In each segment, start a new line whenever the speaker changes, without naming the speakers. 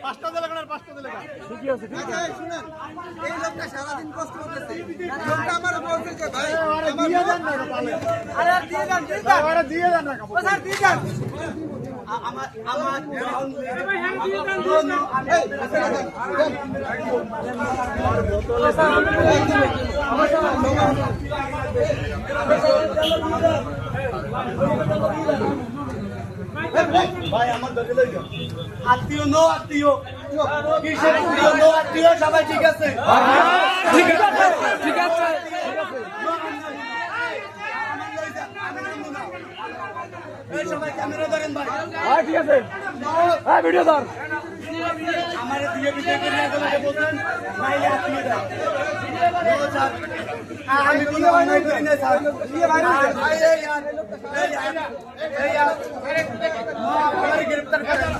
পাঁচটা দিলে কেন পাঁচটা দিলে ঠিকই আছে শুনেন এই লোকটা সারাদিন কষ্ট করতেছে লোকটা আমার বলতেছে ভাই আমার দিয়ে দেন না পালে আরে দিয়ে দেন আরে দিয়ে দেন না ও স্যার দিয়ে দেন আমার ভাই হ্যাঁ দিয়ে দেন ভাই আমার দলে লই যাও আত্মীয় নো আত্মীয় কিসের আত্মীয় নো আত্মীয় সবাই ঠিক আছে ঠিক আছে ঠিক আছে এই সবাই ক্যামেরা ধরেন ভাই হ্যাঁ ঠিক আছে হ্যাঁ ভিডিও ধর আমারে দিয়ে ভিডিও করে না গেলে বলেন নাইলে আত্মীয় দাও আমি কোনো অন্যায় করি না স্যার দিয়ে বাইরে ভাই এই यार এই यार আমারে গ্রেফতার করেন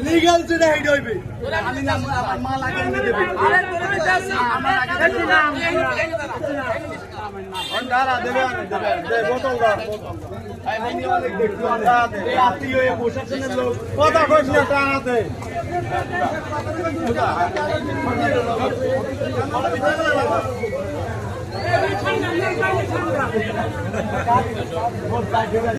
লিগ্যাল যেটা হেড হইবে আমি না মাল আগে নিয়ে দেব আরে তোরে দিতাছি আমার আগে দেখি না অন্ডারা দেবে দে বোতল দাও আই মাইনি অনেক দেখি অন্ডা দে আত্মীয় এই প্রশাসনের লোক কথা কইছ না টানাতে